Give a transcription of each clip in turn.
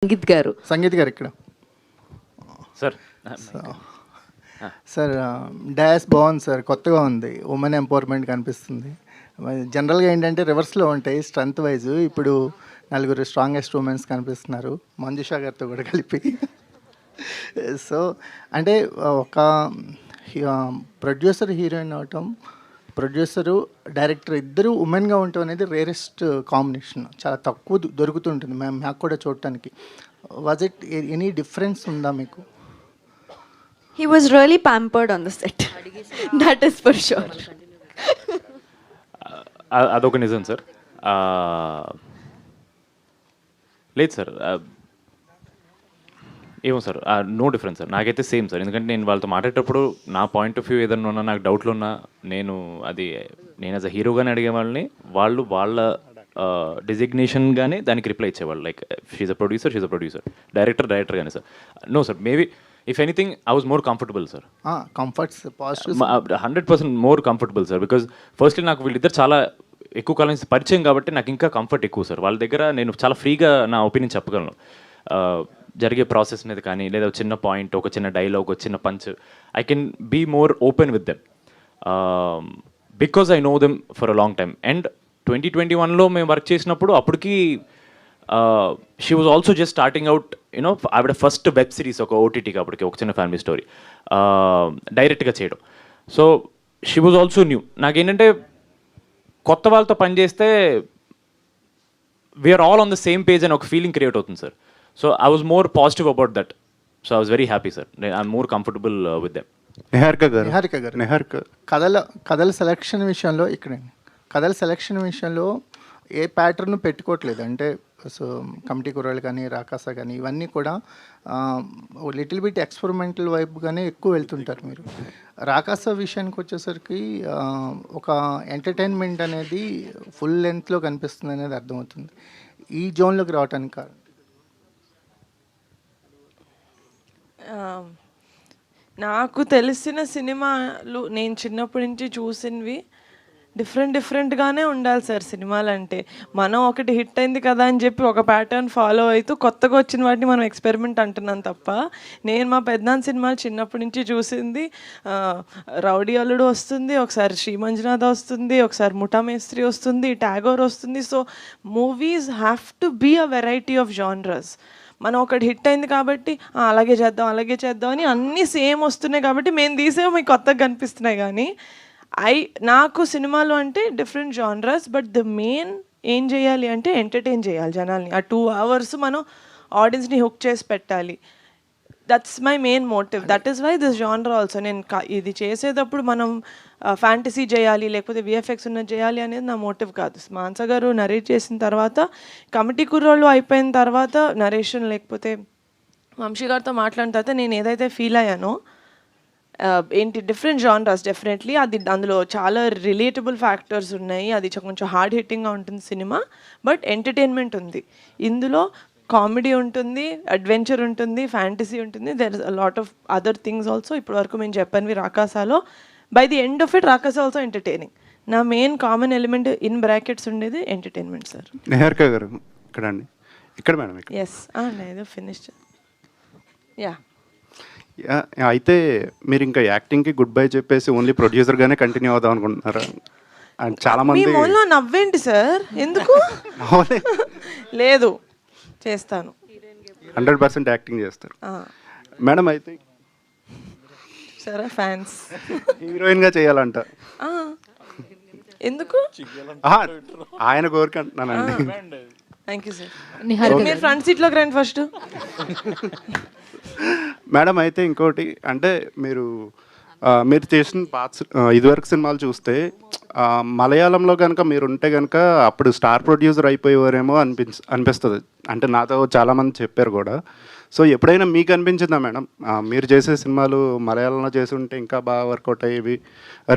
సంగీత్ గారు ఇక్కడ sir sir dash బాగుంది సార్, కొత్తగా ఉంది, ఉమెన్ ఎంపవర్మెంట్ కనిపిస్తుంది. జనరల్గా ఏంటంటే రివర్స్లో ఉంటాయి స్ట్రెంత్ వైజ్. ఇప్పుడు నలుగురు స్ట్రాంగెస్ట్ ఉమెన్స్ కనిపిస్తున్నారు మంజుషా గారితో కూడా కలిపి. సో అంటే ఒక ప్రొడ్యూసర్ హీరోయిన్ అవటం, ప్రొడ్యూసరు డైరెక్టర్ ఇద్దరు ఉమెన్గా ఉండటం అనేది రేరెస్ట్ కాంబినేషన్. చాలా తక్కువ దొరుకుతుంటుంది మాకు కూడా చూడటానికి. వాజ్ ఇట్ ఎనీ డిఫరెన్స్ ఉందా మీకు? He was really pampered on the set. That is for sure. అదొక నిజం సార్. లేదు సార్, ఏమో సార్, నో డిఫరెన్స్ సార్. నాకైతే సేమ్ సార్. ఎందుకంటే నేను వాళ్ళతో మాట్లాడేటప్పుడు నా పాయింట్ ఆఫ్ వ్యూ ఏదన్నా ఉన్నా, నాకు డౌట్లు ఉన్నా, నేను యాజ్ అ హీరోగానే అడిగే వాళ్ళని, వాళ్ళు వాళ్ళ డిజిగ్నేషన్గానే దానికి రిప్లై ఇచ్చేవాళ్ళు. Like she's a producer, director గానే sir. No sir, maybe if anything I was more comfortable sir. Comforts 100% more comfortable sir. Because firstly నాకు వీళ్ళిద్దరు చాలా ఎక్కువ కాలం నుంచి పరిచయం కాబట్టి నాకు ఇంకా కంఫర్ట్ ఎక్కువ సార్. వాళ్ళ దగ్గర నేను చాలా ఫ్రీగా నా ఒపీనియన్ చెప్పగలను. జరిగే ప్రాసెస్ మీద కానీ, లేదా ఒక చిన్న పాయింట్, ఒక చిన్న డైలాగ్, ఒక చిన్న punch, I can be more open with them because I know them for a long time. And 2021లో మేము వర్క్ చేసినప్పుడు అప్పటికి she was also just starting out, you know. ఆవిడ ఫస్ట్ వెబ్ సిరీస్ ఒక ఓటీటీకి, అప్పటికి ఒక చిన్న ఫ్యామిలీ స్టోరీ డైరెక్ట్గా చేయడం. So she was also new. నాకేంటంటే కొత్త వాళ్ళతో పనిచేస్తే we're all on the same page అని ఒక ఫీలింగ్ క్రియేట్ అవుతుంది sir. So I was more positive about that. So I was very happy sir. I'm more comfortable with them. Niharika కథల selection విషయంలో కథల సెలక్షన్ విషయంలో ఏ ప్యాటర్న్ పెట్టుకోవట్లేదు. అంటే సో కమిటీ కుర్రాళ్ళు కానీ, రాకాస కానీ, ఇవన్నీ కూడా లిటిల్ బిట్ ఎక్స్పెరిమెంటల్ వైపుగానే ఎక్కువ వెళ్తుంటారు మీరు. రాకాస విషయానికి వచ్చేసరికి ఒక ఎంటర్టైన్మెంట్ అనేది ఫుల్ లెంత్లో కనిపిస్తుంది అనేది అర్థమవుతుంది. ఈ జోన్లోకి రావడానికి కారణం? నాకు తెలిసిన సినిమాలు, నేను చిన్నప్పటి నుంచి చూసినవి డిఫరెంట్గానే ఉండాలి సార్ సినిమాలు అంటే. మనం ఒకటి హిట్ అయింది కదా అని చెప్పి ఒక ప్యాటర్న్ ఫాలో అవుతూ కొత్తగా వచ్చిన వాటిని మనం ఎక్స్పెరిమెంట్ అంటున్నాం తప్ప. నేను మా పెద్దనాన్న సినిమాలు చిన్నప్పటి నుంచి చూసింది, రౌడీ అల్లుడు వస్తుంది, ఒకసారి శ్రీ మంజునాథ వస్తుంది, ఒకసారి ముఠా మేస్త్రి వస్తుంది, ట్యాగోర్ వస్తుంది. So movies have to be a variety of genres. మనం ఒకటి హిట్ అయింది కాబట్టి అలాగే చేద్దాం అని అన్నీ సేమ్ వస్తున్నాయి కాబట్టి మేము తీసేవి మీకు కొత్తగా కనిపిస్తున్నాయి. కానీ నాకు సినిమాలు అంటే different genres, but the main ఏం చేయాలి అంటే ఎంటర్టైన్ చేయాలి జనాల్ని. ఆ 2 hours మనం ఆడియన్స్ని హుక్ చేసి పెట్టాలి. That's my main motive. That is why this genre also. నేను ఇది చేసేటప్పుడు మనం ఫ్యాంటసీ చేయాలి, లేకపోతే విఎఫ్ఎక్స్ ఉన్నది చేయాలి అనేది నా మోటివ్ కాదు. మాన్సా గారు నరేట్ చేసిన తర్వాత, కమిటీ కుర్రోళ్ళు అయిపోయిన తర్వాత, నరేషన్ లేకపోతే వంశీ గారితో మాట్లాడిన తర్వాత నేను ఏదైతే ఫీల్ అయ్యానో, ఏంటి డిఫరెంట్ జానరస్ డెఫినెట్లీ. అందులో చాలా రిలేటబుల్ ఫ్యాక్టర్స్ ఉన్నాయి. అది కొంచెం హార్డ్ హిట్టింగ్గా ఉంటుంది సినిమా, బట్ ఎంటర్టైన్మెంట్ ఉంది ఇందులో. కామెడీ ఉంటుంది, అడ్వెంచర్ ఉంటుంది, ఫ్యాంటసీ ఉంటుంది, there is a lot of other things also. ఇప్పటి వరకు మేము చెప్పనివి రాకాసాలో. By the end of it Rakasa also entertaining. నా main common element in brackets ఉండేది ఎంటర్టైన్మెంట్ సార్. నిహారిక గారు ఇక్కడ అండి, ఇక్కడ మేడం. ఎస్, నేను ఫినిష్. యా, అయితే మీరు ఇంకా యాక్టింగ్కి గుడ్ బై చెప్పేసి ఓన్లీ ప్రొడ్యూసర్గానే కంటిన్యూ అవుదాం అనుకుంటున్నారా? అండ్ చాలా మంది మొన్న నవ్వేంటి సార్, ఎందుకు? లేదు, చేస్తాను. 100% యాక్టింగ్ చేస్తారు మేడం. అయితే సరే, ఫ్యాన్స్ హీరోయిన్గా చేయాలంట. ఎందుకు? ఆయన కోరిక అంటున్నానండి. Thank you sir. మీరు ఫ్రంట్ సీట్లోకి రండి ఫస్ట్. మేడం అయితే ఇంకోటి అంటే, మీరు చేసిన ఇదివరకు సినిమాలు చూస్తే మలయాళంలో కనుక మీరు ఉంటే కనుక అప్పుడు స్టార్ ప్రొడ్యూసర్ అయిపోయేవారేమో అనిపిస్తుంది. అంటే నాతో చాలామంది చెప్పారు కూడా. సో ఎప్పుడైనా మీకు అనిపించిందా మేడం, మీరు చేసే సినిమాలు మలయాళంలో చేసి ఉంటే ఇంకా బాగా వర్కౌట్ అయ్యేవి?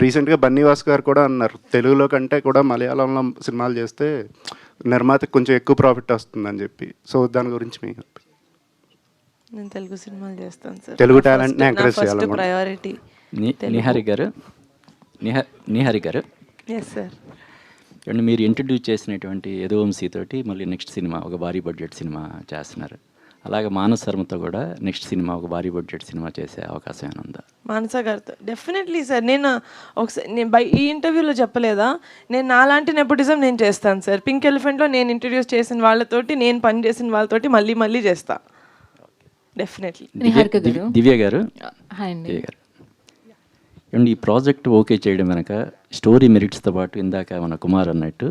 రీసెంట్గా బన్నీవాస్ గారు కూడా అన్నారు, తెలుగులో కంటే కూడా మలయాళంలో సినిమాలు చేస్తే నిర్మాతకి కొంచెం ఎక్కువ ప్రాఫిట్ వస్తుందని చెప్పి. సో దాని గురించి మీ నేను తెలుగు సినిమాలు చేస్తాను సార్. తెలుగు టాలెంట్ని ఎంకరేజ్ చేయాలి. ప్రయారిటీ నిహారి గారు. Yes sir. అండ్ మీరు ఇంట్రడ్యూస్ చేసినటువంటి యదువంశీ తోటి మళ్ళీ నెక్స్ట్ సినిమా ఒక భారీ బడ్జెట్ సినిమా చేస్తున్నారు. అలాగే మానస్ శర్మతో కూడా నెక్స్ట్ సినిమా ఒక భారీ బడ్జెట్ సినిమా చేసే అవకాశం ఏమైనా ఉందా? మానస గారితో డెఫినెట్లీ సార్. నేను ఒకసారి ఈ ఇంటర్వ్యూలో చెప్పలేదా, నేను నాలాంటి నెపోటిజం నేను చేస్తాను సార్. పింక్ ఎలిఫెంట్లో నేను ఇంట్రడ్యూస్ చేసిన వాళ్ళతోటి, నేను పని చేసిన వాళ్ళతోటి మళ్ళీ మళ్ళీ చేస్తా డెఫినెట్లీ. దివ్య గారు, హాయ్ అండి. దివ్య గారు ఏమండి, ఈ ప్రాజెక్ట్ ఓకే చేయడం వెనక స్టోరీ మెరిట్స్తో పాటు ఇందాక మన కుమార్ అన్నట్టు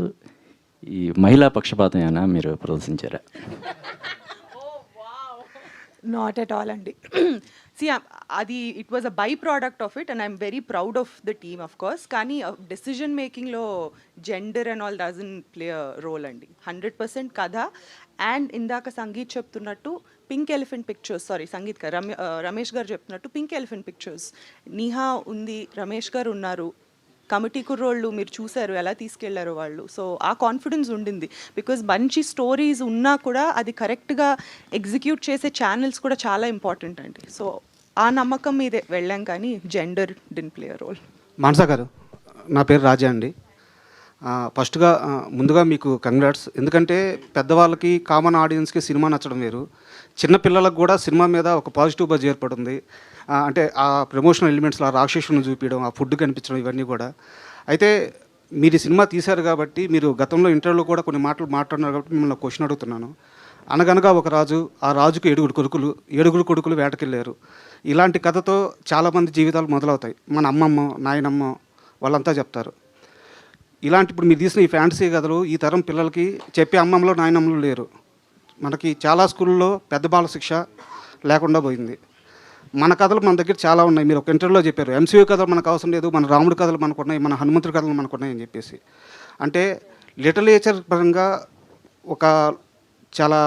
ఈ మహిళా పక్షపాతం ఏమైనా మీరు ప్రదర్శించారా? నాట్ ఎట్ ఆల్ అండి. సి అది it was a by product of it and I'm very proud of the team of course. కానీ డెసిజన్ మేకింగ్లో gender and all doesn't play a role అండి. 100% కథ. అండ్ ఇందాక సంగీత్ చెప్తున్నట్టు pink elephant pictures, sorry Sangeet గారు, రమేష్ గారు చెప్తున్నట్టు పింక్ ఎలిఫెంట్ పిక్చర్స్, నీహా ఉంది, రమేష్ గారు ఉన్నారు, కమిటీ కుర్రోళ్ళు మీరు చూశారు ఎలా తీసుకెళ్లారు వాళ్ళు. సో ఆ కాన్ఫిడెన్స్ ఉండింది. బికాజ్ మంచి స్టోరీస్ ఉన్నా కూడా అది కరెక్ట్గా ఎగ్జిక్యూట్ చేసే ఛానల్స్ కూడా చాలా ఇంపార్టెంట్ అండి. సో ఆ నమ్మకం మీదే వెళ్ళాం, కానీ gender didn't play a role. Manasa గారు, నా పేరు రాజా అండి. ఫస్ట్గా ముందుగా మీకు కంగ్రాట్స్. ఎందుకంటే పెద్దవాళ్ళకి, కామన్ ఆడియన్స్కి సినిమా నచ్చడం వేరు, చిన్నపిల్లలకు కూడా సినిమా మీద ఒక పాజిటివ్ బజ్ ఏర్పడింది. అంటే ఆ ప్రమోషనల్ ఎలిమెంట్స్లో ఆ రాక్షసుని చూపించడం, ఆ ఫుడ్ కనిపించడం, ఇవన్నీ కూడా. అయితే మీరు ఈ సినిమా తీశారు కాబట్టి, మీరు గతంలో ఇంటర్వ్యూలో కూడా కొన్ని మాటలు మాట్లాడినారు కాబట్టి మిమ్మల్ని క్వశ్చన్ అడుగుతున్నాను. అనగనగా ఒక రాజు, ఆ రాజుకు 7 కొడుకులు వేటకెళ్ళారు. ఇలాంటి కథతో చాలామంది జీవితాలు మొదలవుతాయి. మన అమ్మమ్మ, నాయనమ్మ వాళ్ళంతా చెప్తారు. ఇలాంటి ఇప్పుడు మీరు తీసిన ఈ ఫ్యాంటసీ కథలు ఈ తరం పిల్లలకి చెప్పే అమ్మమ్మలో, నాయనమ్మలు లేరు. మనకి చాలా స్కూల్లో పెద్ద బాల శిక్ష లేకుండా పోయింది. మన కథలు మన దగ్గర చాలా ఉన్నాయి. మీరు ఒక ఇంటర్వ్యూలో చెప్పారు, ఎంసీయూ కథలు మనకు అవసరం లేదు, మన రాముడి కథలు మనకున్నాయి, మన హనుమంతుడి కథలు మనకున్నాయి అని చెప్పేసి. అంటే లిటరేచర్ పరంగా ఒక చాలా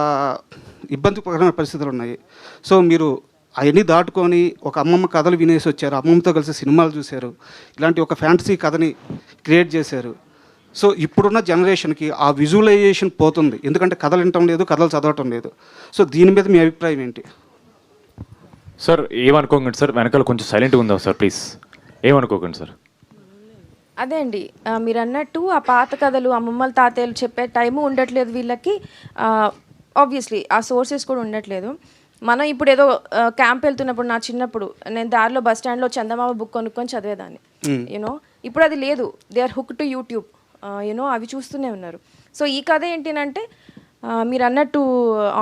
ఇబ్బందికరమైన పరిస్థితులు ఉన్నాయి. సో మీరు అవన్నీ దాటుకొని ఒక అమ్మమ్మ కథలు వినేసి వచ్చారు, అమ్మమ్మతో కలిసి సినిమాలు చూశారు, ఇలాంటి ఒక ఫ్యాంటసీ కథని క్రియేట్ చేశారు. సో ఇప్పుడున్న జనరేషన్కి ఆ విజువలైజేషన్ పోతుంది, ఎందుకంటే కథలు వినటం లేదు, కథలు చదవటం లేదు. సో దీని మీద మీ అభిప్రాయం ఏంటి? సార్ ఏమనుకోకండి సార్, వెనకాల కొంచెం సైలెంట్గా ఉందా సార్ ప్లీజ్, ఏమనుకోకండి సార్. అదే అండి, మీరు అన్నట్టు ఆ పాత కథలు అమ్మమ్మల తాతయ్యలు చెప్పే టైము ఉండట్లేదు వీళ్ళకి. ఆబ్వియస్లీ ఆ సోర్సెస్ కూడా ఉండట్లేదు. మనం ఇప్పుడు ఏదో క్యాంప్ వెళ్తున్నప్పుడు, నా చిన్నప్పుడు నేను దారిలో బస్ స్టాండ్లో చందమామ బుక్ కొనుక్కొని చదివేదాన్ని, యూనో. ఇప్పుడు అది లేదు. They are hook to YouTube, you know, అవి చూస్తూనే ఉన్నారు. సో ఈ కథ ఏంటినంటే మీరు అన్నట్టు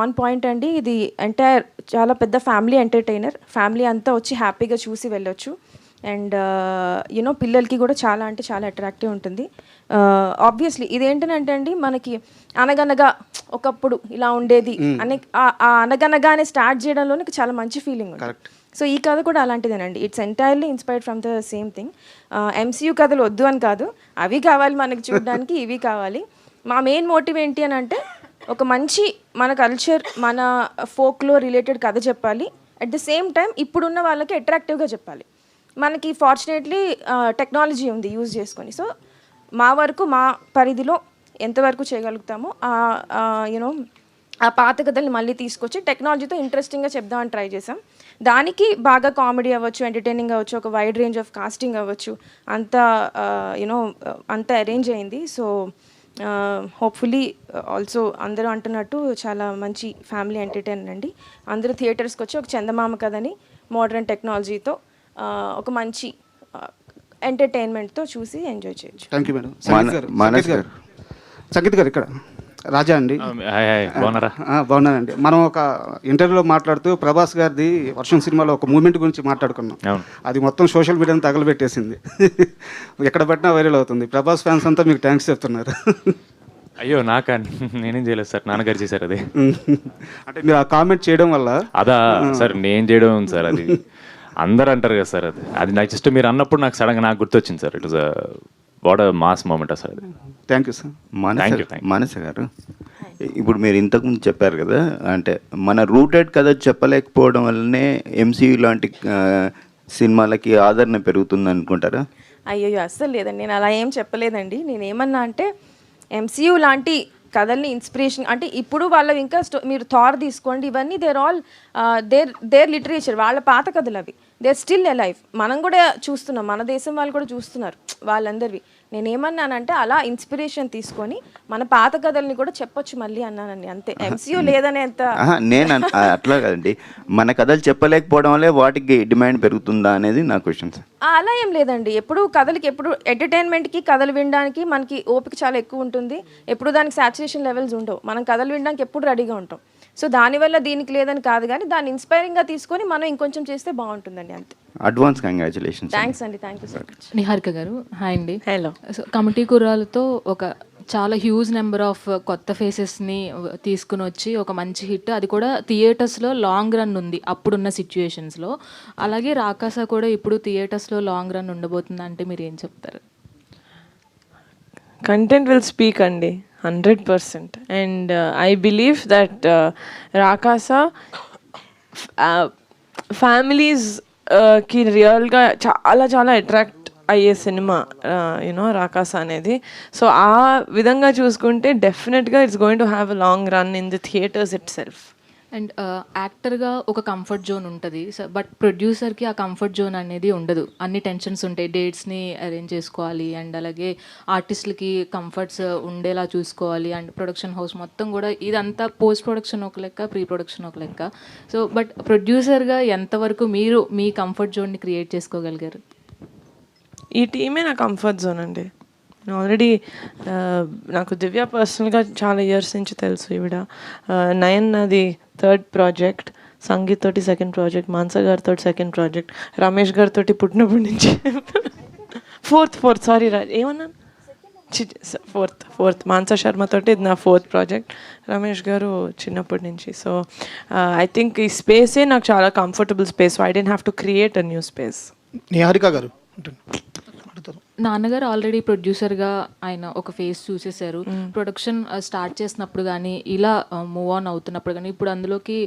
ఆన్ పాయింట్ అండి. ఇది ఎంటైర్ చాలా పెద్ద ఫ్యామిలీ ఎంటర్టైనర్, ఫ్యామిలీ అంతా వచ్చి హ్యాపీగా చూసి వెళ్ళొచ్చు. అండ్ యూనో పిల్లలకి కూడా చాలా అంటే చాలా అట్రాక్టివ్ ఉంటుంది. ఆబ్వియస్లీ ఇదేంటనంటే అండి, మనకి అనగనగా ఒకప్పుడు ఇలా ఉండేది అనే ఆ అనగనగానే స్టార్ట్ చేయడంలోనే చాలా మంచి ఫీలింగ్ ఉంటుంది. సో ఈ కథ కూడా అలాంటిదేనండి. It's entirely inspired from the same thing. MCU కథలు వద్దు అని కాదు, అవి కావాలి మనకి చూడడానికి, ఇవి కావాలి. మా మెయిన్ మోటివ్ ఏంటి అని అంటే, ఒక మంచి మన కల్చర్, మన ఫోక్లో రిలేటెడ్ కథ చెప్పాలి. అట్ ద సేమ్ టైం ఇప్పుడున్న వాళ్ళకి అట్రాక్టివ్గా చెప్పాలి. మనకి ఫార్చునేట్లీ టెక్నాలజీ ఉంది యూజ్ చేసుకొని. సో మా వరకు, మా పరిధిలో ఎంతవరకు చేయగలుగుతామో యూనో ఆ పాత కథల్ని మళ్ళీ తీసుకొచ్చి టెక్నాలజీతో ఇంట్రెస్టింగ్గా చెప్దామని ట్రై చేసాం. దానికి బాగా కామెడీ అవ్వచ్చు, ఎంటర్టైనింగ్ అవ్వచ్చు, ఒక వైడ్ రేంజ్ ఆఫ్ కాస్టింగ్ అవ్వచ్చు, అంతా యూనో అంతా అరేంజ్ అయింది. సో హోప్ఫుల్లీ ఆల్సో అందరూ అంటున్నట్టు చాలా మంచి ఫ్యామిలీ ఎంటర్టైనర్ అండి. అందరూ థియేటర్స్కి వచ్చి ఒక చందమామ కథని మోడర్న్ టెక్నాలజీతో ఒక మంచి ఎంటర్టైన్మెంట్తో చూసి ఎంజాయ్ చేయొచ్చు. Thank you madam. సంగీత్ గారు ఇక్కడ రాజా అండి. బాగున్నారా? బాగున్నానండి. మనం ఒక ఇంటర్వ్యూలో మాట్లాడుతూ ప్రభాస్ గారిది వర్షం సినిమాలో ఒక మూమెంట్ గురించి మాట్లాడుకున్నాం. అది మొత్తం సోషల్ మీడియాని తగలబెట్టేసింది. ఎక్కడ పెట్టినా వైరల్ అవుతుంది. ప్రభాస్ ఫ్యాన్స్ అంతా మీకు థ్యాంక్స్ చెప్తున్నారు. అయ్యో నాకా, నేనేం చేయలేదు సార్, నాన్నగారు చేశారు అది. అంటే మీరు ఆ కామెంట్ చేయడం వల్ల అదా సార్, నేను చేయడం సార్, అది అందరూ అంటారు కదా సార్. అది నాకు జస్ట్ మీరు అన్నప్పుడు నాకు సడన్గా నాకు గుర్తొచ్చింది sir. It was what a mass moment sir అది. Thank you sir. మానస గారు, ఇప్పుడు మీరు ఇంతకుముందు చెప్పారు కదా, అంటే మన రూటెడ్ కథ చెప్పలేకపోవడం వల్లనే ఎంసీయూ లాంటి సినిమాలకి ఆదరణ పెరుగుతుంది అనుకుంటారా? అయ్యో అస్సలు లేదండి, నేను అలా ఏం చెప్పలేదండి. నేను ఏమన్నా అంటే ఎంసీయూ లాంటి కథల్ని ఇన్స్పిరేషన్ అంటే, ఇప్పుడు వాళ్ళవి ఇంకా మీరు థార్ తీసుకోండి, ఇవన్నీ దేర్ ఆల్ దేర్ లిటరేచర్, వాళ్ళ పాత కథలు అవి, దేర్ స్టిల్ అలైవ్. మనం కూడా చూస్తున్నాం, మన దేశం వాళ్ళు కూడా చూస్తున్నారు వాళ్ళందరివి. నేనేమన్నానంటే అలా ఇన్స్పిరేషన్ తీసుకొని మన పాత కథల్ని కూడా చెప్పొచ్చు మళ్ళీ అన్నానండి, అంతే. ఎంసీయూ లేదనేంత నేను అట్లా కదండి, మన కథలు చెప్పలేకపోవడం వల్లే వాటికి డిమాండ్ పెరుగుతుందా అనేది నా క్వశ్చన్ సార్. అలా ఏం లేదండి. ఎప్పుడు కథలకి, ఎప్పుడు ఎంటర్టైన్మెంట్కి, కథలు వినడానికి మనకి ఓపిక చాలా ఎక్కువ ఉంటుంది. ఎప్పుడు దానికి సాచురేషన్ లెవెల్స్ ఉండవు. మనం కథలు వినడానికి ఎప్పుడు రెడీగా ఉంటాం. సో దానివల్ల దీనికి లేదని కాదు, కానీ దాన్ని ఇన్స్పైరింగ్గా తీసుకొని మనం ఇంకొంచెం చేస్తే బాగుంటుందండి, అంతే. Advance congratulations. థ్యాంక్స్ అండి, thank you so much. Niharika గారు హాయ్ అండి. హలో. సో కమిటీ కుర్రాలతో ఒక చాలా హ్యూజ్ నెంబర్ ఆఫ్ కొత్త ఫేసెస్ని తీసుకుని వచ్చి ఒక మంచి హిట్, అది కూడా థియేటర్స్లో లాంగ్ రన్ ఉంది అప్పుడున్న సిచ్యుయేషన్స్లో. అలాగే రాకాస కూడా ఇప్పుడు థియేటర్స్లో లాంగ్ రన్ ఉండబోతుంది అంటే మీరు ఏం చెప్తారు? కంటెంట్ విల్ స్పీక్ అండి, 100%. అండ్ ఐ బిలీవ్ దట్ రాకాస ఫ్యామిలీస్కి రియల్గా చాలా చాలా అట్రాక్ట్ అయ్యే సినిమా యూనో రాకాస అనేది. సో ఆ విధంగా చూసుకుంటే డెఫినెట్గా it's going to have a long run in the theatres it self. And యాక్టర్గా ఒక కంఫర్ట్ జోన్ ఉంటుంది, బట్ ప్రొడ్యూసర్కి ఆ కంఫర్ట్ జోన్ అనేది ఉండదు. అన్ని టెన్షన్స్ ఉంటాయి, డేట్స్ని అరేంజ్ చేసుకోవాలి, అండ్ అలాగే ఆర్టిస్టులకి కంఫర్ట్స్ ఉండేలా చూసుకోవాలి, అండ్ ప్రొడక్షన్ హౌస్ మొత్తం కూడా ఇదంతా పోస్ట్ ప్రొడక్షన్ ఒక లెక్క, ప్రీ ప్రొడక్షన్ ఒక లెక్క. సో బట్ ప్రొడ్యూసర్గా ఎంతవరకు మీరు మీ కంఫర్ట్ జోన్ని క్రియేట్ చేసుకోగలిగారు? ఈ టీమే నా కంఫర్ట్ జోన్ అండి. ఆల్రెడీ నాకు దివ్య పర్సనల్గా చాలా ఇయర్స్ నుంచి తెలుసు. ఈవిడ నయన్ నాది 3rd ప్రాజెక్ట్, సంగీత్ తోటి 2nd ప్రాజెక్ట్, మాన్సా గారితో 2nd ప్రాజెక్ట్, రమేష్ గారితో పుట్టినప్పటి నుంచి ఫోర్త్ సారీ ఏమన్నాను, ఫోర్త్ మాన్సా శర్మతోటి ఇది నా 4th ప్రాజెక్ట్, రమేష్ గారు చిన్నప్పటి నుంచి. సో ఐ థింక్ ఈ స్పేసే నాకు చాలా comfortable space. I don't have to create a new space. Niharika గారు, నాన్నగారు ఆల్రెడీ ప్రొడ్యూసర్గా ఆయన ఒక ఫేస్ చూసేశారు. ప్రొడక్షన్ స్టార్ట్ చేసినప్పుడు కానీ, ఇలా మూవ్ ఆన్ అవుతున్నప్పుడు కానీ, ఇప్పుడు అందులోకి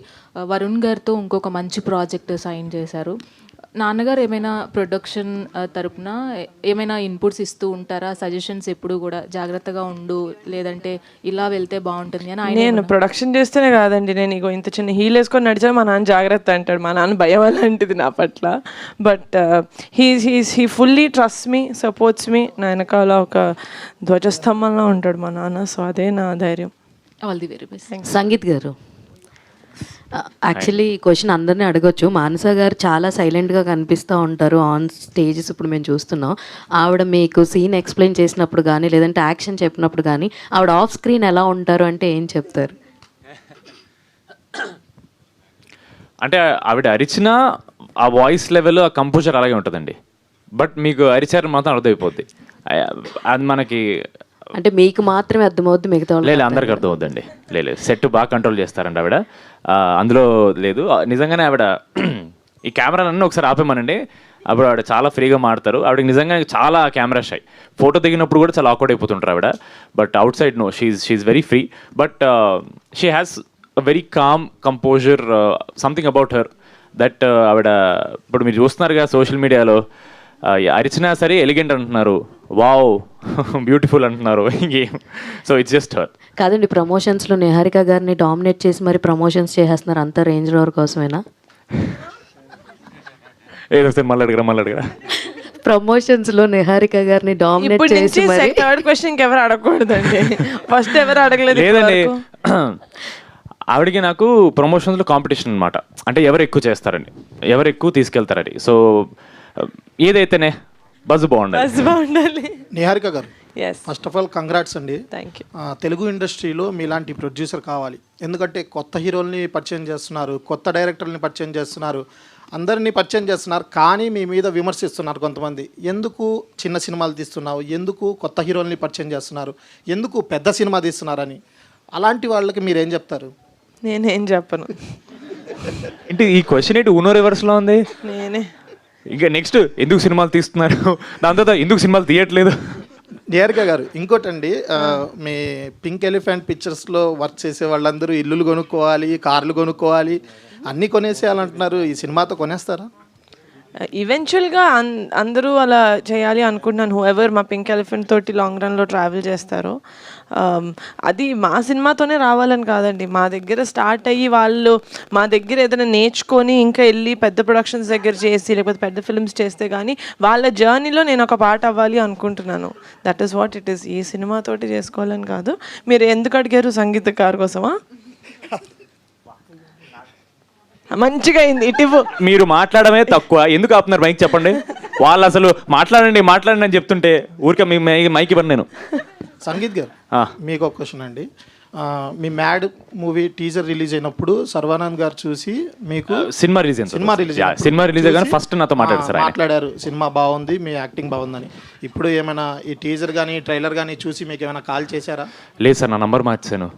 వరుణ్ గారితో ఇంకొక మంచి ప్రాజెక్ట్ సైన్ చేశారు. నాన్నగారు ఏమైనా ప్రొడక్షన్ తరపున ఏమైనా ఇన్పుట్స్ ఇస్తూ ఉంటారా? సజెషన్స్ ఎప్పుడు కూడా జాగ్రత్తగా ఉండు, లేదంటే ఇలా వెళ్తే బాగుంటుంది అని? నేను ప్రొడక్షన్ చేస్తేనే కాదండి, నేను ఇగో ఇంత చిన్న హీల్ వేసుకొని నడిచా మా నాన్న జాగ్రత్త అంటాడు. మా నాన్న భయం అలాంటిది నా పట్ల. But he fully trust me, supports మీ. నా వెనకాల ఒక ధ్వజస్తంభంలో ఉంటాడు మా నాన్న. సో అదే నా ధైర్యం. All the very best. Sangeet గారు, యాక్చువల్లీ ఈ క్వశ్చన్ అందరినీ అడగొచ్చు. మానస గారు చాలా సైలెంట్గా కనిపిస్తూ ఉంటారు ఆన్ స్టేజెస్, ఇప్పుడు మేము చూస్తున్నాం. ఆవిడ మీకు సీన్ ఎక్స్ప్లెయిన్ చేసినప్పుడు కానీ, లేదంటే యాక్షన్ చెప్పినప్పుడు కానీ, ఆవిడ ఆఫ్ స్క్రీన్ ఎలా ఉంటారు అంటే ఏం చెప్తారు? అంటే ఆవిడ అరిచిన ఆ వాయిస్ లెవెల్, ఆ కంపోజర్ అలాగే ఉంటుందండి. బట్ మీకు అరిచారు మాత్రం అర్థమైపోద్ది. అది మనకి అంటే మీకు మాత్రమే అర్థమవుద్ది, మిగతా లేదు అందరికి అర్థమవుద్దండి. లేదు సెట్ బాగా కంట్రోల్ చేస్తారండి ఆవిడ, అందులో లేదు. నిజంగానే ఆవిడ ఈ కెమెరాలన్నీ ఒకసారి ఆపేమనండి, అప్పుడు ఆవిడ చాలా ఫ్రీగా మాడతారు. ఆవిడకి నిజంగా చాలా కెమెరా షై. ఫోటో దిగినప్పుడు కూడా చాలా ఆక్వర్డ్ అయిపోతుంటారు ఆవిడ. బట్ అవుట్ సైడ్ no, she's very free. But she has a very calm composure, something about her that ఆవిడ ఇప్పుడు మీరు చూస్తున్నారుగా సోషల్ మీడియాలో, అరిచినా సరే ఎలిగెంట్ అంటున్నారు, వావ్ బ్యూటిఫుల్ అంటున్నారు. ఇంకేం, సో ఇట్స్ జస్ట్ హర్. కాదండి, ప్రమోషన్స్లో నిహారిక గారిని డామినేట్ చేసి మరి ప్రమోషన్స్ చేసేస్తున్నారు, అంత రేంజ్ రోవర్ కోసమేనా? ఏదో మళ్ళీ అడగరా. ప్రమోషన్స్లో నిహారిక గారిని డామినేట్ చేసి మరి 3rd క్వశ్చన్ ఎవరు అడగకూడదండి, ఫస్ట్ ఎవరు అడగలేదు. లేదండి, ఆవిడకి నాకు ప్రమోషన్స్లో కాంపిటీషన్ అనమాట. అంటే ఎవరు ఎక్కువ చేస్తారని, ఎవరు ఎక్కువ తీసుకెళ్తారని. సో ఏదైతేనే బజ్ బాగుండాలి. నిహారిక గారు, Yes. First of all congrats అండి. Thank you. తెలుగు ఇండస్ట్రీలో మీలాంటి ప్రొడ్యూసర్ కావాలి. ఎందుకంటే కొత్త హీరోల్ని పరిచయం చేస్తున్నారు, కొత్త డైరెక్టర్ని పరిచయం చేస్తున్నారు, అందరినీ పరిచయం చేస్తున్నారు. కానీ మీ మీద విమర్శిస్తున్నారు కొంతమంది. ఎందుకు చిన్న సినిమాలు తీస్తున్నావు, ఎందుకు కొత్త హీరోల్ని పరిచయం చేస్తున్నారు, ఎందుకు పెద్ద సినిమా తీస్తున్నారని. అలాంటి వాళ్ళకి మీరేం చెప్తారు? నేనేం చెప్పను. ఏంటి ఈ క్వశ్చన్ ఏంటి ఊనో రివర్స్లో ఉంది? నేనే ఇంకా నెక్స్ట్ ఎందుకు సినిమాలు తీస్తున్నారు, దాని తర్వాత ఎందుకు సినిమాలు తీయట్లేదు. నిహారిక గారు, ఇంకోటండి, మీ పింక్ ఎలిఫెంట్ పిక్చర్స్లో వర్క్ చేసే వాళ్ళందరూ ఇల్లులు కొనుక్కోవాలి, కార్లు కొనుక్కోవాలి, అన్నీ కొనేసేయాలంటున్నారు. ఈ సినిమాతో కొనేస్తారా? ఈవెన్చువల్గా అందరూ అలా చేయాలి అనుకుంటున్నాను. హూఎవర్ మా పింక్ ఎలిఫెంట్ తోటి లాంగ్ రన్లో ట్రావెల్ చేస్తారో అది మా సినిమాతోనే రావాలని కాదండి. మా దగ్గర స్టార్ట్ అయ్యి వాళ్ళు మా దగ్గర ఏదైనా నేర్చుకొని ఇంకా వెళ్ళి పెద్ద ప్రొడక్షన్స్ దగ్గర చేసి లేకపోతే పెద్ద ఫిల్మ్స్ చేస్తే కానీ వాళ్ళ జర్నీలో నేను ఒక పార్ట్ అవ్వాలి అనుకుంటున్నాను. That is what it is. ఈ సినిమాతోటి చేసుకోవాలని కాదు. మీరు ఎందుకు అడిగారు? సంగీతకారు కోసమా? మంచిగా అయింది. ఇటు మీరు మాట్లాడమే తక్కువ, ఎందుకు ఆపుతున్నారు మైక్ చెప్పండి. వాళ్ళు అసలు మాట్లాడండి అని చెప్తుంటే ఊరికే మీ మైక్ ఇవ్వండి. నేను సంగీత్ గారు మీకు ఒక క్వశ్చన్ అండి. మీ మ్యాడ్ మూవీ టీజర్ రిలీజ్ అయినప్పుడు సర్వానంద్ గారు చూసి మీకు సినిమా రిలీజ్ కానీ ఫస్ట్ నాతో మాట్లాడారు, సినిమా బాగుంది, మీ యాక్టింగ్ బాగుందని. ఇప్పుడు ఏమైనా ఈ టీజర్ కానీ ట్రైలర్ కానీ చూసి మీకు ఏమైనా కాల్ చేశారా? లేదు సార్, నా నంబర్ మార్చాను.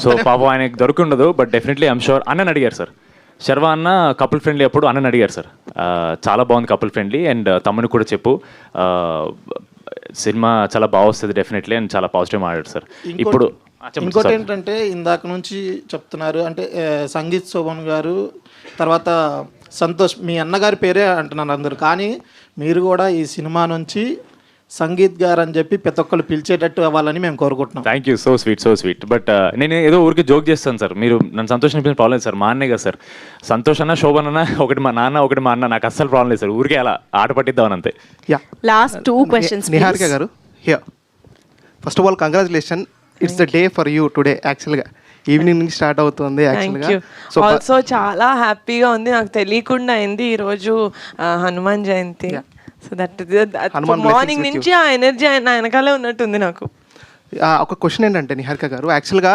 సో పాపం ఆయనకి దొరకుండదు, బట్ డెఫినెట్లీ ఐమ్ షూర్. అన్నని అడిగారు సార్, శర్వా అన్న కపుల్ ఫ్రెండ్లీ అప్పుడు అన్నని అడిగారు సార్, చాలా బాగుంది కపుల్ ఫ్రెండ్లీ, అండ్ తమ్ముని కూడా చెప్పు సినిమా చాలా బాగా వస్తుంది డెఫినెట్లీ అని చాలా పాజిటివ్ మాట్లాడారు సార్. ఇప్పుడు ఇంకోటి ఏంటంటే ఇందాక నుంచి చెప్తున్నారు అంటే సంగీత్ శోభన్ గారు తర్వాత సంతోష్ మీ అన్నగారి పేరే అంటున్నారు అందరు, కానీ మీరు కూడా ఈ సినిమా నుంచి సంగీత్ గారు అని చెప్పి ప్రతి ఒక్కరు పిలిచేటట్టు అవ్వాలని మేము కోరుకుంటున్నాం. Thank you, so sweet. But నేను ఏదో ఊరికి జోక్ చేస్తాను సార్, మీరు నన్ను సంతోషం అనిపించిన ప్రాబ్లం లేదు సార్. మా అన్నే కదా సార్, సంతోష్ అన్న శోభన్ అన్న ఒకటి మా నాన్న ఒకటి మా అన్న, నాకు అస్సలు ప్రాబ్లం లేదు సార్. ఊరికే అలా ఆట పట్టిద్దామని అంతే. లాస్ట్ 2 questions నిహారిక గారు here. First of all congratulation, it's the day for you today. యాక్చువల్గా ఈవినింగ్ నుంచి స్టార్ట్ అవుతుంది యాక్చువల్గా. సో ఆల్సో చాలా హ్యాపీగా ఉంది, నాకు తెలియకుండా అయింది ఈరోజు Hanuman Jayanti. So that morning నుంచి ఆ ఎనర్జీ నా వెనకాలే ఉన్నట్టుంది నాకు. ఒక క్వశ్చన్ ఏంటంటే నిహారిక గారు, యాక్చువల్గా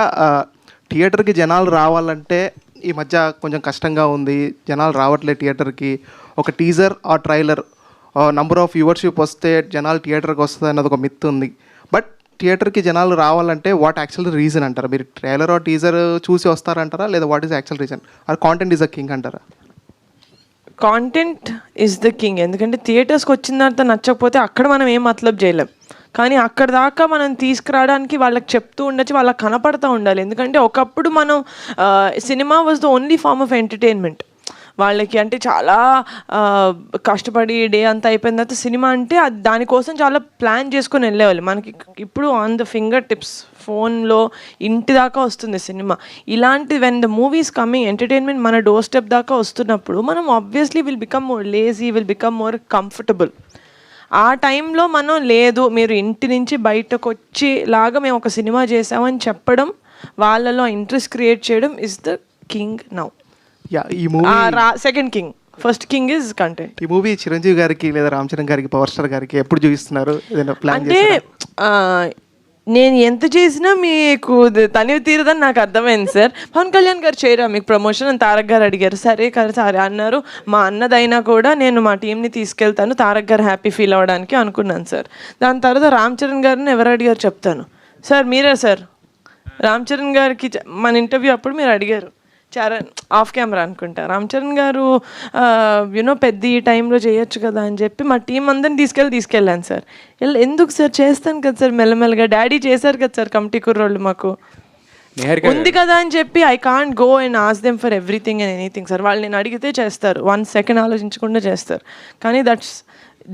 థియేటర్కి జనాలు రావాలంటే ఈ మధ్య కొంచెం కష్టంగా ఉంది, జనాలు రావట్లేదు థియేటర్కి. ఒక టీజర్ ఆ ట్రైలర్ నంబర్ ఆఫ్ వ్యూవర్షిప్ వస్తే జనాలు థియేటర్కి వస్తుంది అన్నది ఒక మిత్ ఉంది. బట్ థియేటర్కి జనాలు రావాలంటే వాట్ యాక్చువల్ రీజన్ అంటారా? మీరు ట్రైలర్ ఆ టీజర్ చూసి వస్తారంటారా, లేదా what is actual reason? Or content is a king అంటారా? Content is the king. ఎందుకంటే థియేటర్స్కి వచ్చిన తర్వాత నచ్చకపోతే అక్కడ మనం ఏం మతలబ్ చేయలేం, కానీ అక్కడ దాకా మనం తీసుకురావడానికి వాళ్ళకి చెప్తూ ఉండొచ్చు, వాళ్ళకి కనపడుతూ ఉండాలి. ఎందుకంటే ఒకప్పుడు మనం cinema was the only form of entertainment వాళ్ళకి. అంటే చాలా కష్టపడి డే అంతా అయిపోయిన తర్వాత సినిమా అంటే దానికోసం చాలా ప్లాన్ చేసుకొని వెళ్ళేవాళ్ళు. మనకి ఇప్పుడు ఆన్ ద ఫింగర్ టిప్స్ ఫోన్లో ఇంటి దాకా వస్తుంది సినిమా. ఇలాంటి when the movies coming entertainment మన డోర్ స్టెప్ దాకా వస్తున్నప్పుడు మనం obviously will become more lazy, will become more comfortable. ఆ టైంలో మనం లేదు మీరు ఇంటి నుంచి బయటకు వచ్చేలాగా మేము ఒక సినిమా చేసామని చెప్పడం, వాళ్ళలో ఇంట్రెస్ట్ క్రియేట్ చేయడం ఇస్ ద కింగ్ నౌ. ఈ movie second king, first king is content. ఈ మూవీ చిరంజీవి గారికి లేదా రామ్ చరణ్ గారికి, పవర్ స్టార్ గారికి ఎప్పుడు చూపిస్తున్నారు? ఏదైనా ప్లాన్ అంటే నేను ఎంత చేసినా మీకు తనివి తీరదని నాకు అర్థమైంది సార్. పవన్ కళ్యాణ్ గారు చేయరా మీకు ప్రమోషన్ అని తారక్ గారు అడిగారు. సరే అన్నారు. మా అన్నదైనా కూడా నేను మా టీంని తీసుకెళ్తాను తారక్ గారు హ్యాపీ ఫీల్ అవ్వడానికి అనుకున్నాను సార్. దాని తర్వాత రామ్ చరణ్ గారిని ఎవరు అడిగారు చెప్తాను సార్. మీరే సార్ రామ్ చరణ్ గారికి మన ఇంటర్వ్యూ అప్పుడు మీరు అడిగారు, చరణ్ ఆఫ్ కెమెరా అనుకుంటా, రామ్ చరణ్ గారు యూనో పెద్ద ఈ టైంలో చేయొచ్చు కదా అని చెప్పి మా టీం అందరిని తీసుకెళ్ళాను సార్. ఎందుకు సార్ చేస్తాను కదా సార్ మెల్లమెల్లగా, డాడీ చేశారు కదా సార్ కమిటీ కుర్రోళ్ళు మాకు ఉంది కదా అని చెప్పి I can't go and ask them for everything and anything sir. వాళ్ళు నేను అడిగితే చేస్తారు, 1 సెకండ్ ఆలోచించకుండా చేస్తారు. కానీ దట్స్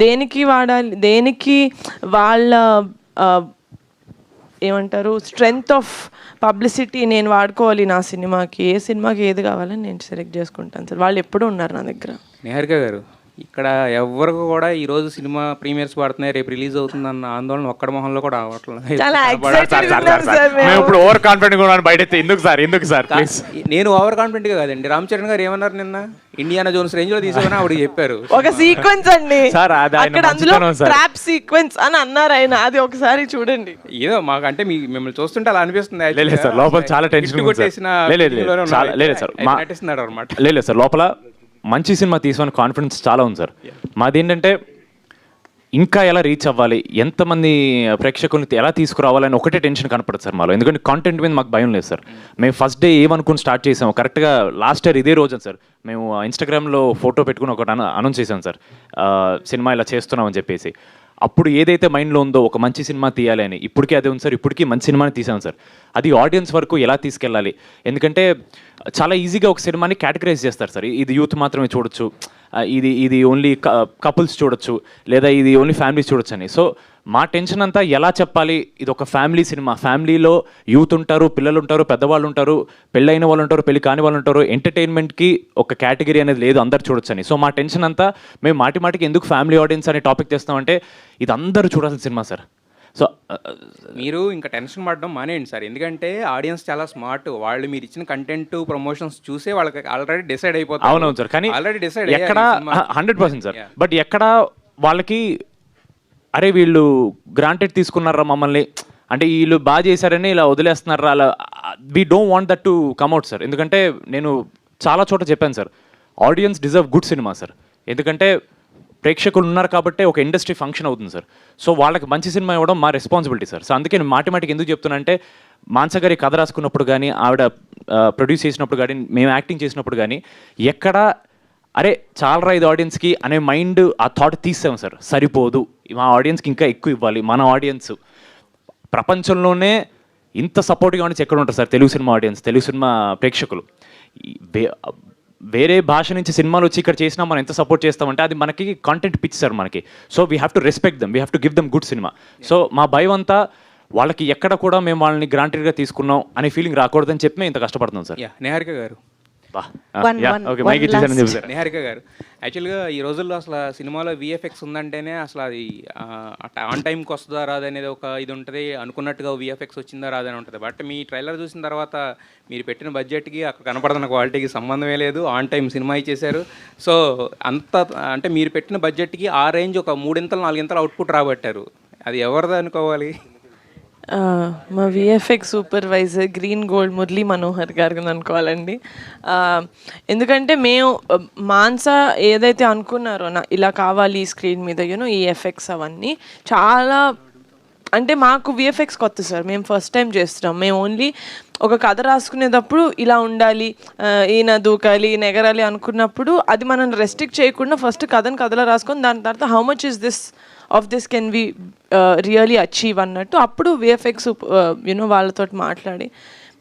దేనికి వాడాలి, దేనికి వాళ్ళ ఏమంటారు స్ట్రెంగ్త్ ఆఫ్ పబ్లిసిటీ నేను వాడుకోవాలి నా సినిమాకి. ఏ సినిమాకి ఏది కావాలని నేను సెలెక్ట్ చేసుకుంటాను సార్. వాళ్ళు ఎప్పుడూ ఉన్నారు నా దగ్గర. నిహారిక గారు, ఇక్కడ ఎవరికి కూడా ఈ రోజు సినిమా ప్రీమియర్స్ పడుతున్నాయి, రేపు రిలీజ్ అవుతుందన్న ఆందోళన ఒక్కడ మొహంలో కూడా ఇప్పుడు ఓవర్ కాన్ఫిడెంట్ కూడా బయట ఎందుకు సార్ ప్లీజ్. నేను ఓవర్ కాన్ఫిడెంట్ గా కాదండి. రామ్ చరణ్ గారు ఏమన్నారు నిన్న, ఇండియానా జోన్స్ రేంజ్ లో తీసుకుని ఆవిడ చెప్పారు ఒక సీక్వెన్స్ అండి అక్కడ, అందులో ట్రాప్ సీక్వెన్స్ అని అన్నారు ఆయన. అది ఒకసారి చూడండి. ఏదో మాకు అంటే మిమ్మల్ని చూస్తుంటే అలా అనిపిస్తుంది. లోపల చాలా టెన్షన్ నటిస్తున్నాడు అనమాట. లేదు సార్, లోపల మంచి సినిమా తీసుకుని కాన్ఫిడెన్స్ చాలా ఉంది సార్. మాది ఏంటంటే ఇంకా ఎలా రీచ్ అవ్వాలి, ఎంతమంది ప్రేక్షకుల్ని ఎలా తీసుకురావాలని ఒకటే టెన్షన్ కనపడదు సార్ మాలో. ఎందుకంటే కాంటెంట్ మీద మాకు భయం లేదు సార్. మేము ఫస్ట్ డే ఏమనుకుని స్టార్ట్ చేసాము, కరెక్ట్గా లాస్ట్ ఇయర్ ఇదే రోజు సార్ మేము ఇన్స్టాగ్రామ్లో ఫోటో పెట్టుకుని ఒకటి అనౌన్స్ చేసాం సార్, సినిమా ఇలా చేస్తున్నామని చెప్పేసి. అప్పుడు ఏదైతే మైండ్లో ఉందో ఒక మంచి సినిమా తీయాలి అని, ఇప్పటికీ అదే ఉంది సార్. ఇప్పటికీ మంచి సినిమాని తీసాం సార్. అది ఆడియన్స్ వరకు ఎలా తీసుకెళ్ళాలి, ఎందుకంటే చాలా ఈజీగా ఒక సినిమాని కేటగరైజ్ చేస్తారు సార్. ఇది యూత్ మాత్రమే చూడొచ్చు, ఇది ఇది ఓన్లీ కపుల్స్ చూడొచ్చు, లేదా ఇది ఓన్లీ ఫ్యామిలీస్ చూడొచ్చు అని. సో మా టెన్షన్ అంతా ఎలా చెప్పాలి, ఇది ఒక ఫ్యామిలీ సినిమా, ఫ్యామిలీలో యూత్ ఉంటారు, పిల్లలు ఉంటారు, పెద్దవాళ్ళు ఉంటారు, పెళ్ళైన వాళ్ళు ఉంటారు, పెళ్లి కాని వాళ్ళు ఉంటారు, ఎంటర్టైన్మెంట్కి ఒక కేటగిరీ అనేది లేదు, అందరు చూడొచ్చు అని. సో మా టెన్షన్ అంతా మేము మాటికి ఎందుకు ఫ్యామిలీ ఆడియన్స్ అనే టాపిక్ తెస్తామంటే ఇది అందరూ చూడాల్సిన సినిమా సార్. సో మీరు ఇంకా టెన్షన్ పడడం మానేయండి సార్, ఎందుకంటే ఆడియన్స్ చాలా స్మార్ట్, వాళ్ళు మీరు ఇచ్చిన కంటెంట్ ప్రమోషన్స్ చూసే వాళ్ళకి ఆల్రెడీ డిసైడ్ అయిపోతారు. అవునవును సార్, కానీ ఆల్రెడీ డిసైడ్ ఎక్కడ 100% సార్, బట్ ఎక్కడ వాళ్ళకి అరే వీళ్ళు గ్రాంటెడ్ తీసుకున్నారా మమ్మల్ని, అంటే వీళ్ళు బాగా చేశారని ఇలా వదిలేస్తున్నారా, అలా we don't want that to come out sir. ఎందుకంటే నేను చాలా చోట చెప్పాను sir, audience deserve good cinema sir. ఎందుకంటే ప్రేక్షకులు ఉన్నారు కాబట్టి ఒక ఇండస్ట్రీ ఫంక్షన్ అవుతుంది సార్. సో వాళ్ళకి మంచి సినిమా ఇవ్వడం మా రెస్పాన్సిబిలిటీ సార్. సో అందుకే నేను మాటికి ఎందుకు చెప్తున్నా అంటే, మానస గారి కథ రాసుకున్నప్పుడు కానీ, ఆవిడ ప్రొడ్యూస్ చేసినప్పుడు కానీ, మేము యాక్టింగ్ చేసినప్పుడు కానీ ఎక్కడ అరే చాలరా ఇది ఆడియన్స్కి అనే మైండ్ ఆ థాట్ తీసాము సార్. సరిపోదు, మా ఆడియన్స్కి ఇంకా ఎక్కువ ఇవ్వాలి. మన ఆడియన్స్ ప్రపంచంలోనే ఇంత సపోర్టివ్ ఆడియన్స్ ఎక్కడ ఉంటారు sir? Telugu cinema audience, Telugu cinema ప్రేక్షకులు. వేరే భాష నుంచి సినిమాలు వచ్చి ఇక్కడ చేసినా మనం ఎంత సపోర్ట్ చేస్తామంటే అది మనకి కాంటెంట్ పిచ్ సార్ మనకి. So we have to respect dum, we have to give them good cinema. So మా భయం అంతా వాళ్ళకి ఎక్కడ కూడా మేము వాళ్ళని గ్రాంటెడ్గా తీసుకున్నాం అనే ఫీలింగ్ రాకూడదని చెప్పి మేము ఇంత కష్టపడుతున్నాం సార్. నిహారిక గారు, నిహారిక గారు, యాక్చువల్గా ఈ రోజుల్లో అసలు సినిమాలో విఎఫ్ఎక్స్ ఉందంటేనే అసలు అది ఆన్ టైంకి వస్తుందా రాదనేది ఒక ఇది ఉంటుంది, అనుకున్నట్టుగా విఎఫ్ఎక్స్ వచ్చిందా రాదని ఉంటుంది. బట్ మీ ట్రైలర్ చూసిన తర్వాత మీరు పెట్టిన బడ్జెట్కి అక్కడ కనపడుతున్న క్వాలిటీకి సంబంధమే లేదు, ఆన్ టైం సినిమా ఇచ్చేశారు. సో అంత అంటే మీరు పెట్టిన బడ్జెట్కి ఆ రేంజ్ ఒక 3 4 అవుట్పుట్ రాబట్టారు, అది ఎవరిది అనుకోవాలి? మా VFX supervisor green gold Murali Manohar గారు అనుకోవాలండి. ఎందుకంటే మేము మాన్సా ఏదైతే అనుకున్నారో ఇలా కావాలి స్క్రీన్ మీద యూనో ఈ ఎఫెక్ట్స్ అవన్నీ చాలా, అంటే మాకు విఎఫ్ఎక్స్ కొత్త సార్, మేము ఫస్ట్ టైం చేస్తున్నాం. మేము ఓన్లీ ఒక కథ రాసుకునేటప్పుడు ఇలా ఉండాలి, ఈయన దూకాలి, ఈయన ఎగరాలి అనుకున్నప్పుడు అది మనం రెస్ట్రిక్ట్ చేయకుండా ఫస్ట్ కథలో రాసుకొని దాని తర్వాత how much is this of this can we really achieve అన్నట్టు అప్పుడు విఎఫ్ఎక్స్ యూనో వాళ్ళతో మాట్లాడి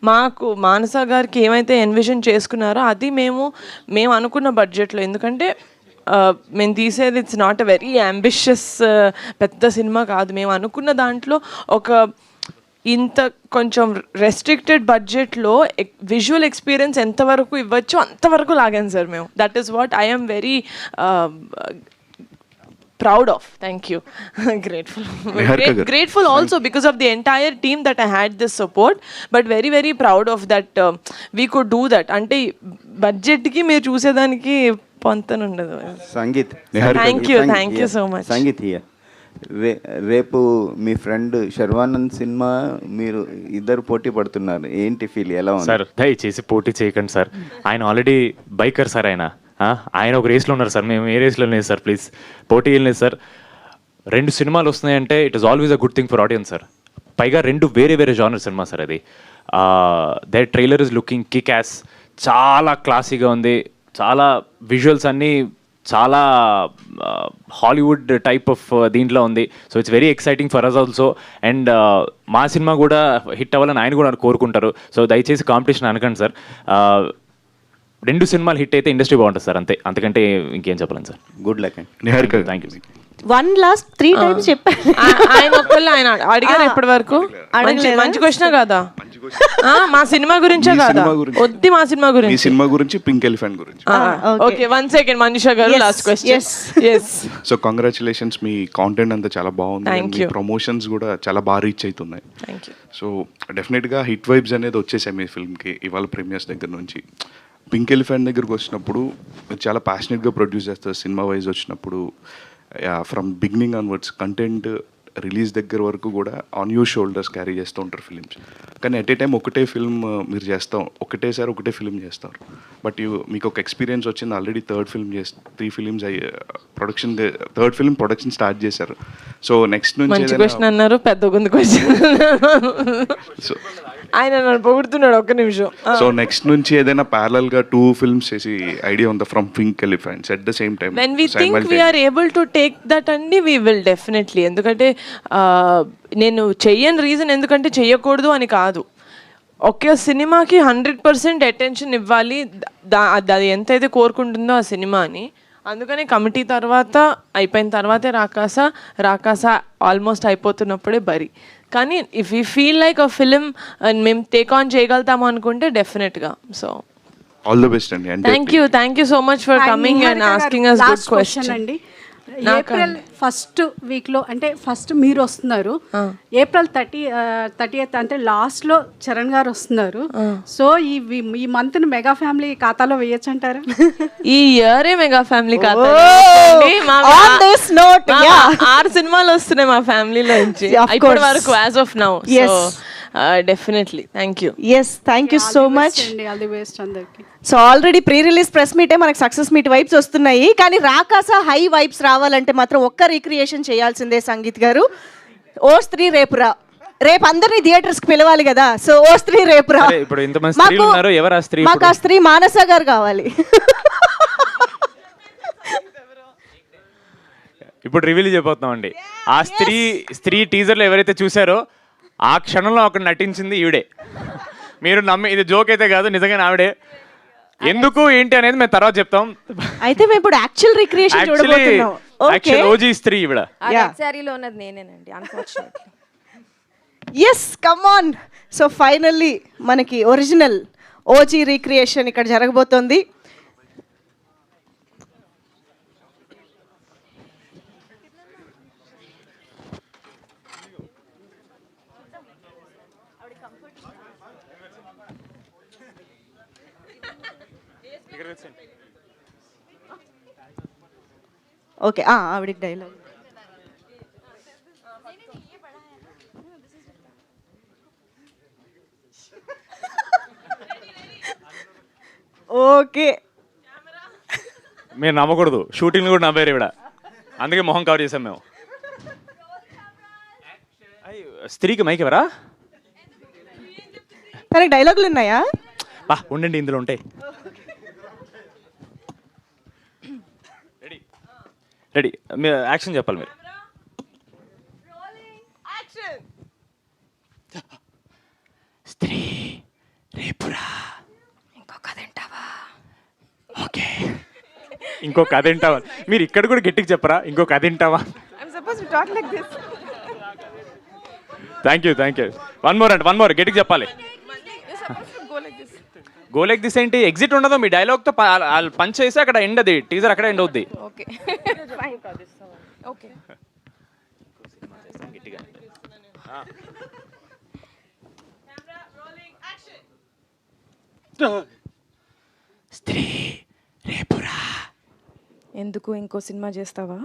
మాకు మానస గారికి ఏమైతే ఎన్విజన్ చేసుకున్నారో అది మేము అనుకున్న బడ్జెట్లో. ఎందుకంటే మేము తీసేది it's not a very ambitious పెద్ద సినిమా కాదు, మేము అనుకున్న దాంట్లో ఒక ఇంత కొంచెం రెస్ట్రిక్టెడ్ బడ్జెట్లో విజువల్ ఎక్స్పీరియన్స్ ఎంతవరకు ఇవ్వచ్చో అంతవరకు లాగాను సార్ మేము. That is what I am very proud of. Thank you. Grateful also because of the entire team that I had this support, but very very proud of that we could do that. Ante budget ki meer chusedaniki pontan undadu. Sangeet, thank you so much. Sangeet రేపు మీ friend Sharwanand cinema మీరు ఇద్దరు పోటీ పడుతున్నారు, ఏంటి feel, ఎలా ఉంది sir? దయచేసి పోటీ చేయకండి సార్, ఆయన ఆల్రెడీ బైకర్ సార్, ఆయన ఒక రేస్లో ఉన్నారు సార్, మేము ఏ రేస్లో లేదు సార్, ప్లీజ్ పోటీ ఏం లేదు సార్. 2 సినిమాలు వస్తున్నాయంటే it is always a good thing for audience sir. పైగా 2 వేరే జానర్ సినిమా సార్ అది. That trailer is looking kick ass, చాలా క్లాసీగా ఉంది, చాలా విజువల్స్ అన్నీ చాలా హాలీవుడ్ టైప్ ఆఫ్ దీంట్లో ఉంది. So it's very exciting for us also. And మా సినిమా కూడా హిట్ అవ్వాలని ఆయన కూడా కోరుకుంటారు. సో దయచేసి కాంపిటీషన్ అనకండి సార్. 2 సినిమాలు హిట్ అయితే ఇండస్ట్రీ బాగుంటుంది సార్, అంతకంటే ఇంకేం చెప్పలేను సార్. గుడ్ లక్ అండి. Niharika, thank you. 1 last 3 times చెప్పారు ఆయన అడిగారు ఇప్పటి వరకు. మంచి క్వశ్చన్ కదా, మా సినిమా గురించే కదా, వద్ది మా సినిమా గురించి, సినిమా గురించి, పింక్ ఎలిఫెంట్ గురించి. ఓకే 1 సెకండ్ మనీషా గారు, లాస్ట్ క్వశ్చన్. సో కంగ్రాచులేషన్స్, మీ కాంటెంట్ అంతా చాలా బాగుంది, మీ ప్రమోషన్స్ కూడా చాలా బాగా రీచ్ అవుతున్నాయి. సో డెఫినెట్గా హిట్ వైబ్స్ అనేది వచ్చేసాయి మీ ఫిల్మ్కి ఇవాళ ప్రీమియర్స్ దగ్గర నుంచి. పింక్ ఎలిఫెంట్ దగ్గరకు వచ్చినప్పుడు చాలా ప్యాషనెట్గా ప్రొడ్యూస్ చేస్తారు. సినిమా వైజ్ వచ్చినప్పుడు from beginning onwards content release దగ్గర వరకు కూడా ఆన్ యూర్ షోల్డర్స్ క్యారీ చేస్తూ ఉంటారు ఫిలిమ్స్. కానీ ఎట్ ఏ టైం ఒకటే ఫిల్మ్ మీరు చేస్తాం, ఒకటేసారి ఒకటే ఫిల్మ్ చేస్తారు. బట్ మీకు ఒక ఎక్స్పీరియన్స్ వచ్చింది, already 3 films production, 3rd film production start చేశారు. సో నెక్స్ట్ నుంచి క్వశ్చన్ అన్నారు, పెద్ద క్వశ్చన్ ఆయన నన్ను పొగుడుతున్నాడు, ఒక్క నిమిషం. సో నెక్స్ట్ నుంచి ఏదైనా ప్యారలల్ గా 2 ఫిల్మ్స్ చేసి ఐడియా ఉందా from pink elephants at the same time? When we think we are able to take that అండి, వి విల్ డెఫినెట్లీ. ఎందుకంటే నేను చెయ్యని రీజన్ ఎందుకంటే చెయ్యకూడదు అని కాదు, ఒకే సినిమాకి 100% అటెన్షన్ ఇవ్వాలి, అది ఎంతైతే కోరుకుంటుందో ఆ సినిమాని అందుకని కమిటీ తర్వాత అయిపోయిన తర్వాతే రాకాస ఆల్మోస్ట్ అయిపోతున్నప్పుడే బరి. కానీ if you feel like a film మేము టేక్ ఆన్ చేయగలుగుతాము అనుకుంటే డెఫినెట్గా. సో ఆల్ ది బెస్ట్ అండి. Thank you so much for coming and asking us good question అండి. ఏప్రిల్ ఫస్ట్ వీక్లో అంటే ఫస్ట్ మీరు వస్తున్నారు, ఏప్రిల్ 30th అంటే లాస్ట్లో చరణ్ గారు వస్తున్నారు. సో ఈ మంత్ని మెగా ఫ్యామిలీ ఖాతాలో వేయచ్చు అంటారా? ఈ ఇయరే మెగా ఫ్యామిలీ ఖాతా. 6 సినిమాలు వస్తున్నాయి మా ఫ్యామిలీలో నుంచి ఇప్పటి వరకు as of now. Definitely thank you. Yes, thank you so much. All the best అందరికి. So already pre release press మీటే మనకు సక్సెస్ మీట్ వైబ్స్ వస్తున్నాయి, కానీ రాకాస హై వైబ్స్ రావాలంటే మాత్రం ఒక్క రీక్రియేషన్ చేయాల్సిందే సంగీత్ గారు. ఓ స్త్రీ రేపురా, రేపు అందరినీ థియేటర్స్ కి పిలవాలి కదా. సో ఓ స్త్రీ రేపురా, ఇప్పుడు ఇంతమంది స్త్రీలు ఉన్నారు, ఎవరు ఆ స్త్రీ? మాకు ఆ స్త్రీ మానస గారు కావాలి. ఇప్పుడు రివీల్ చేయబోతున్నామండి. ఆ స్త్రీ టీజర్లో ఎవరైతే చూసారో ఆ క్షణంలో అక్కడ నటించింది ఈవిడే. మీరు నమ్మి, ఇది జోక్ అయితే కాదు, నిజంగా ఆవిడే. ఎందుకు ఏంటి అనేది మేము తర్వాత చెప్తాం. అయితే మేము ఇప్పుడు యాక్చువల్ రీక్రియేషన్ చూడబోతున్నాం. ఓకే, ఓజీ స్త్రీ ఈవిడ. సారీలో ఉన్నది నేనేనండి, unfortunately. Yes, come on. So finally మనకి ఒరిజినల్ ఓజీ రీక్రియేషన్ ఇక్కడ జరగబోతోంది. ఓకే, ఆవిడకి డైలాగ్. ఓకే, మీరు నమ్మకూడదు, షూటింగ్ కూడా నవ్వారు ఇవిడ, అందుకే మొహం కవర్ చేసాం మేము. స్త్రీకి మైక్ ఎవరా? తనకి డైలాగులు ఉన్నాయా? బా ఉండండి, ఇందులో ఉంటాయి. రెడీ, మీరు యాక్షన్ చెప్పాలి. మీరు స్త్రీ రేపురా, ఇంకో కథ వింటావా? ఓకే, ఇంకో కథ వింటావా? మీరు ఇక్కడ కూడా గట్టిగా చెప్పరా, ఇంకో కథ వింటావా? Thank you. వన్ మోర్ గట్టిగా చెప్పాలి. గో లైక్ దిస్ ఏంటి? ఎగ్జిట్ ఉండదు మీ డైలాగ్తో, పంచ్ చేసి అక్కడ ఎండ్, అది టీజర్ అక్కడ ఎండ్ అవుద్ది. Okay okay. స్త్రీ రేపురా, ఎందుకు ఇంకో సినిమా చేస్తావా?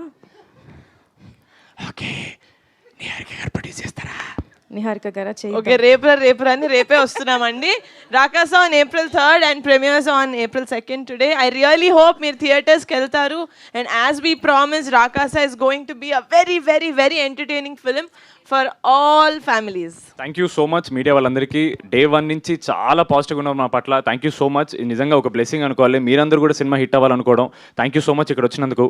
ఓకే, నిహారిక గారు ప్రొడ్యూస్ చేస్తారా? నిహారిక గారా చేయి. ఓకే, రేపురా అని రేపే వస్తున్నామండి. Rakasa on April 3rd and premieres on April 2nd today. I really hope మీరు థియేటర్స్కి వెళ్తారు. And as we promise, Rakasa is going to be a very very very entertaining film for all families. Thank you so much media వాళ్ళందరికీ. Day 1 నుంచి చాలా పాజిటివ్గా ఉన్నారు మా పట్ల. Thank you so much. నిజంగా ఒక బ్లెస్సింగ్ అనుకోవాలి, మీరందరూ కూడా సినిమా హిట్ అవ్వాలనుకోవడం. థ్యాంక్ యూ సో మచ్ ఇక్కడ వచ్చినందుకు.